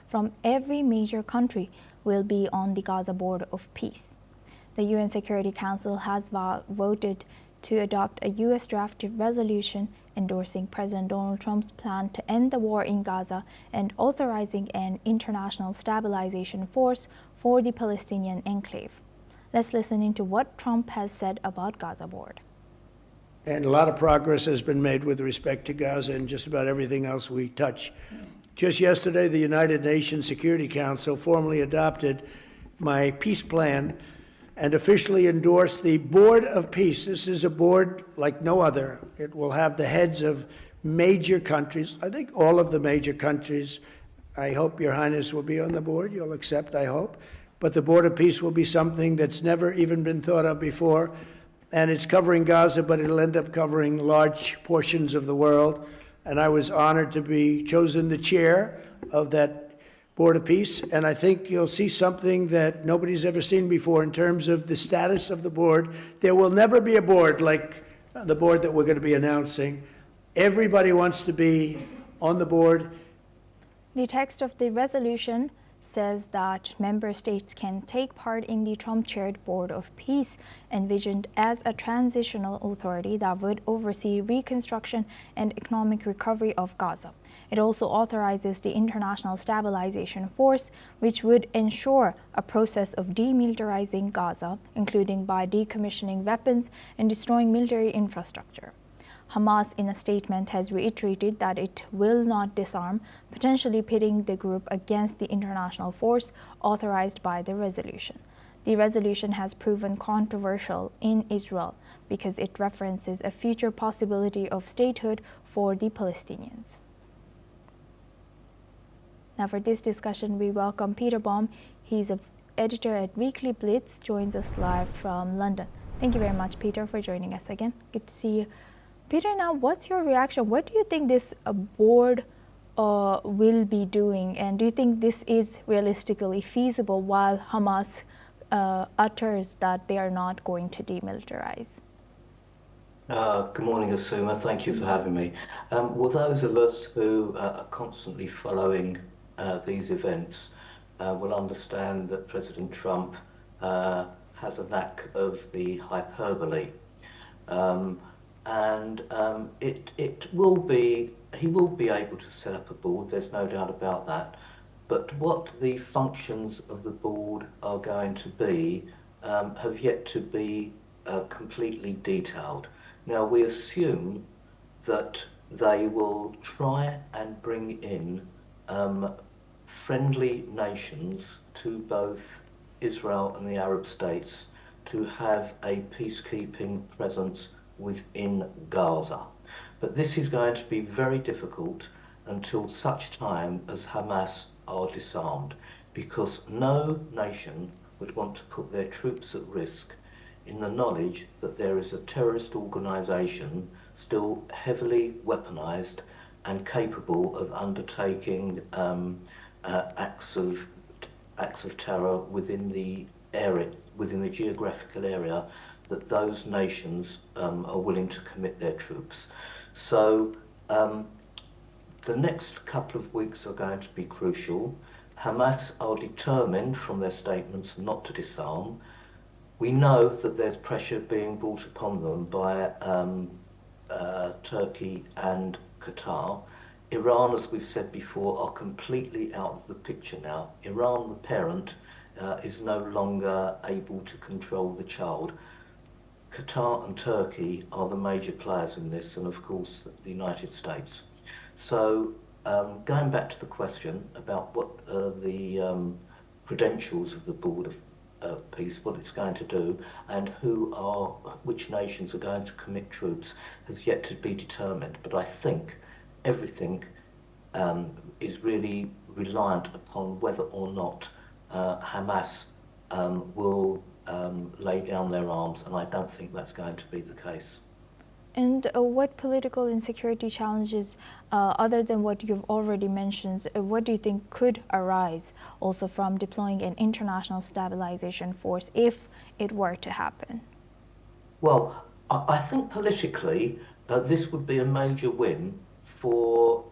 from every major country will be on the Gaza Board of Peace. The UN Security Council has voted to adopt a U.S. drafted resolution endorsing President Donald Trump's plan to end the war in Gaza and authorizing an international stabilization force for the Palestinian enclave. Let's listen into what Trump has said about Gaza Board. And a lot of progress has been made with respect to Gaza and just about everything else we touch. Just yesterday, the United Nations Security Council formally adopted my peace plan and officially endorsed the Board of Peace. This is a board like no other. It will have the heads of major countries, I think all of the major countries. I hope Your Highness will be on the board. You'll accept, I hope. But the Board of Peace will be something that's never even been thought of before. And it's covering Gaza, but it'll end up covering large portions of the world. And I was honored to be chosen the chair of that Board of Peace, and I think you'll see something that nobody's ever seen before in terms of the status of the board. There will never be a board like the board that we're going to be announcing. Everybody wants to be on the board. The text of the resolution says that member states can take part in the Trump-chaired Board of Peace, envisioned as a transitional authority that would oversee reconstruction and economic recovery of Gaza. It also authorizes the International Stabilization Force, which would ensure a process of demilitarizing Gaza, including by decommissioning weapons and destroying military infrastructure. Hamas, in a statement, has reiterated that it will not disarm, potentially pitting the group against the international force authorized by the resolution. The resolution has proven controversial in Israel because it references a future possibility of statehood for the Palestinians. Now for this discussion, we welcome Peter Baum. He's an editor at Weekly Blitz, joins us live from London. Thank you very much, Peter, for joining us again. Good to see you. Peter, now what's your reaction? What do you think this board will be doing? And do you think this is realistically feasible while Hamas utters that they are not going to demilitarize? Good morning, Asuma. Thank you for having me. Well, those of us who are constantly following these events will understand that President Trump has a knack of the hyperbole. He will be able to set up a board, there's no doubt about that. But what the functions of the board are going to be have yet to be completely detailed. Now, we assume that they will try and bring in friendly nations to both Israel and the Arab states to have a peacekeeping presence within Gaza. But this is going to be very difficult until such time as Hamas are disarmed, because no nation would want to put their troops at risk in the knowledge that there is a terrorist organization still heavily weaponized and capable of undertaking acts of terror within the area, within the geographical area that those nations are willing to commit their troops. So the next couple of weeks are going to be crucial. Hamas are determined from their statements not to disarm. We know that there's pressure being brought upon them by Turkey and Qatar. Iran, as we've said before, are completely out of the picture now. Iran, the parent, is no longer able to control the child. Qatar and Turkey are the major players in this, and of course the United States. So going back to the question about what the credentials of the Board of Peace, what it's going to do, and which nations are going to commit troops, has yet to be determined. But I think everything is really reliant upon whether or not Hamas will lay down their arms, and I don't think that's going to be the case. And what political and security challenges, other than what you've already mentioned, what do you think could arise also from deploying an international stabilization force if it were to happen? Well, I think politically this would be a major win for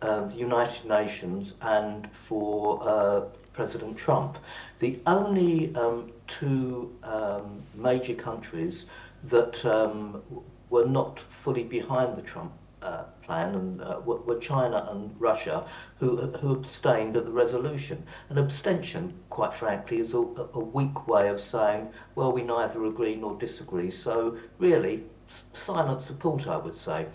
the United Nations and for President Trump. The only two major countries that were not fully behind the Trump plan and were China and Russia, who abstained at the resolution. An abstention, quite frankly, is a weak way of saying, well, we neither agree nor disagree. So really, silent support, I would say.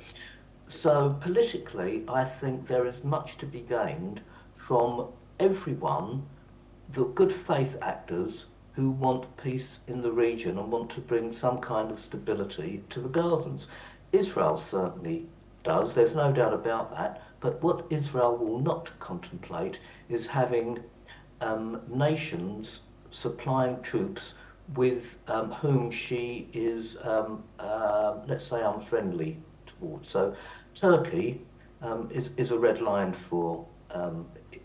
So politically, I think there is much to be gained from everyone, the good faith actors who want peace in the region and want to bring some kind of stability to the Gazans. Israel certainly does, there's no doubt about that, but what Israel will not contemplate is having nations supplying troops with whom she is, let's say, unfriendly towards. So Turkey is a red line for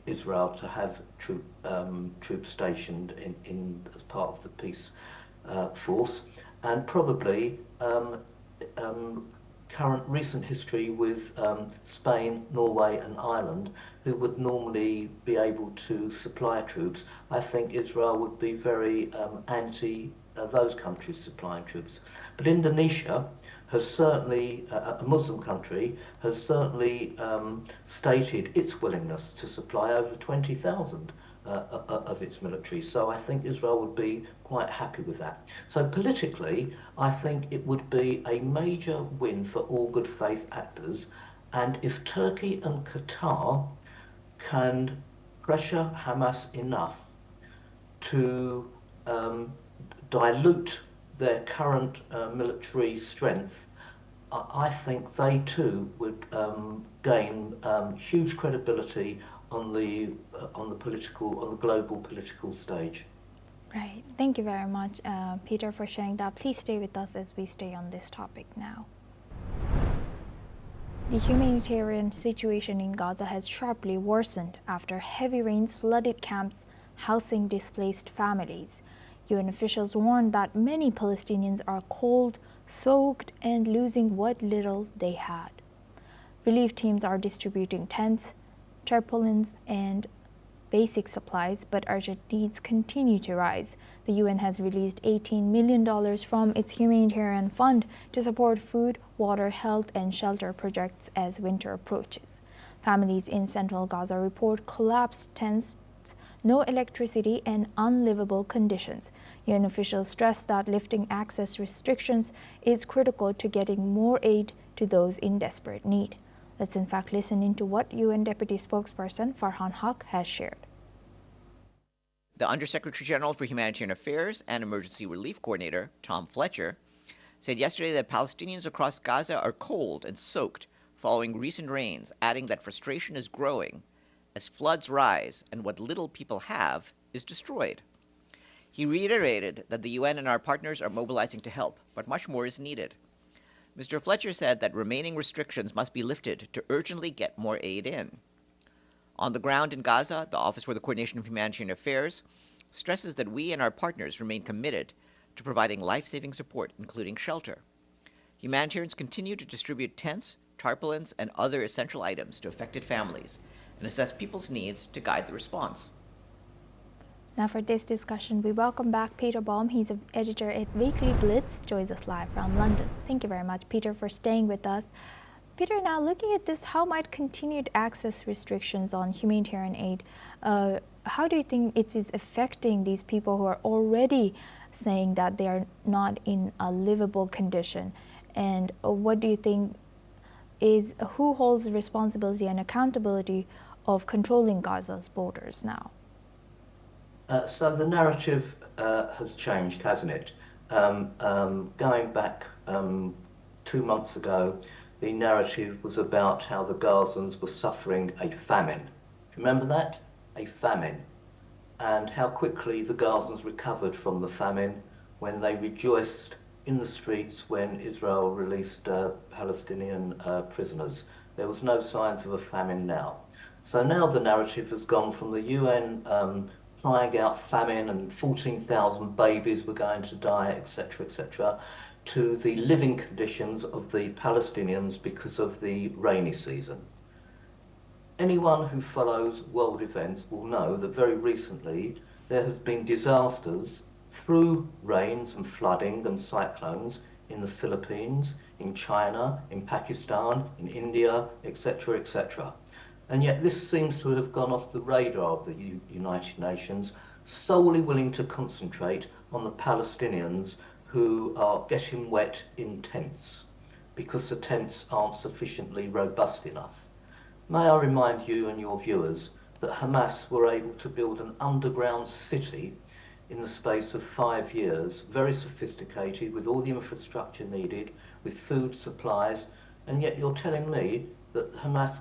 Israel to have troops stationed in as part of the peace force, and probably current recent history with Spain, Norway and Ireland, who would normally be able to supply troops. I think Israel would be very anti those countries supplying troops. But Indonesia has certainly, a Muslim country, has certainly stated its willingness to supply over 20,000 of its military. So I think Israel would be quite happy with that. So politically, I think it would be a major win for all good faith actors. And if Turkey and Qatar can pressure Hamas enough to dilute their current military strength, I think they too would gain huge credibility on the global political stage. Right. Thank you very much, Peter, for sharing that. Please stay with us as we stay on this topic now. The humanitarian situation in Gaza has sharply worsened after heavy rains flooded camps housing displaced families. UN officials warned that many Palestinians are cold, soaked, and losing what little they had. Relief teams are distributing tents, tarpaulins, and basic supplies, but urgent needs continue to rise. The UN has released $18 million from its humanitarian fund to support food, water, health, and shelter projects as winter approaches. Families in central Gaza report collapsed tents, no electricity, and unlivable conditions. UN officials stress that lifting access restrictions is critical to getting more aid to those in desperate need. Let's in fact listen into what UN Deputy Spokesperson Farhan Haq has shared. The Undersecretary General for Humanitarian Affairs and Emergency Relief Coordinator, Tom Fletcher, said yesterday that Palestinians across Gaza are cold and soaked following recent rains, adding that frustration is growing as floods rise and what little people have is destroyed. He reiterated that the UN and our partners are mobilizing to help, but much more is needed. Mr. Fletcher said that remaining restrictions must be lifted to urgently get more aid in. On the ground in Gaza, the Office for the Coordination of Humanitarian Affairs stresses that we and our partners remain committed to providing life-saving support, including shelter. Humanitarians continue to distribute tents, tarpaulins, and other essential items to affected families and assess people's needs to guide the response. Now for this discussion, we welcome back Peter Baum. He's an editor at Weekly Blitz, joins us live from London. Thank you very much, Peter, for staying with us. Peter, now looking at this, how might continued access restrictions on humanitarian aid, how do you think it is affecting these people who are already saying that they are not in a livable condition? And what do you think is, who holds the responsibility and accountability of controlling Gaza's borders now? So the narrative has changed, hasn't it? Going back 2 months ago, the narrative was about how the Gazans were suffering a famine. Remember that? A famine. And how quickly the Gazans recovered from the famine when they rejoiced in the streets when Israel released Palestinian prisoners. There was no signs of a famine now. So now the narrative has gone from the UN trying out famine and 14,000 babies were going to die, etc., etc., to the living conditions of the Palestinians because of the rainy season. Anyone who follows world events will know that very recently there has been disasters through rains and flooding and cyclones in the Philippines, in China, in Pakistan, in India, etc., etc. And yet this seems to have gone off the radar of the United Nations, solely willing to concentrate on the Palestinians who are getting wet in tents because the tents aren't sufficiently robust enough. May I remind you and your viewers that Hamas were able to build an underground city in the space of 5 years, very sophisticated, with all the infrastructure needed, with food supplies, and yet you're telling me that Hamas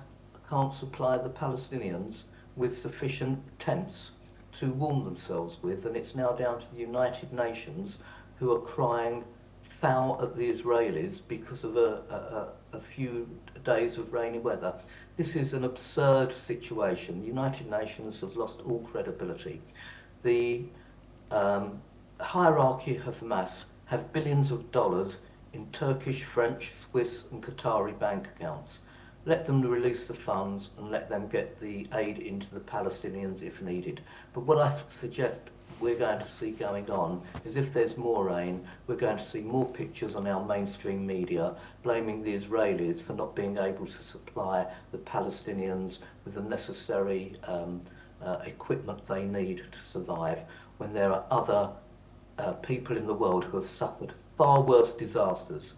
can't supply the Palestinians with sufficient tents to warm themselves with, and it's now down to the United Nations who are crying foul at the Israelis because of a few days of rainy weather. This is an absurd situation. The United Nations has lost all credibility. The hierarchy of Hamas have billions of dollars in Turkish, French, Swiss and Qatari bank accounts. Let them release the funds and let them get the aid into the Palestinians if needed. But what I suggest we're going to see going on is, if there's more rain, we're going to see more pictures on our mainstream media blaming the Israelis for not being able to supply the Palestinians with the necessary equipment they need to survive, when there are other people in the world who have suffered far worse disasters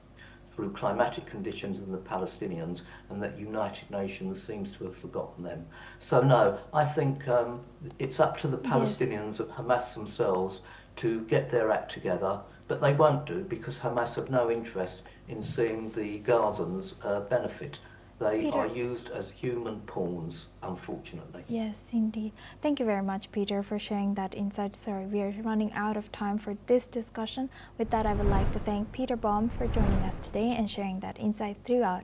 through climatic conditions than the Palestinians, and that United Nations seems to have forgotten them. So no, I think it's up to the Palestinians and Hamas themselves to get their act together, but they won't do, because Hamas have no interest in seeing the Gazans benefit. They Peter. are used as human pawns, unfortunately. Yes, indeed. Thank you very much, Peter, for sharing that insight. Sorry, we are running out of time for this discussion. With that, I would like to thank Peter Baum for joining us today and sharing that insight throughout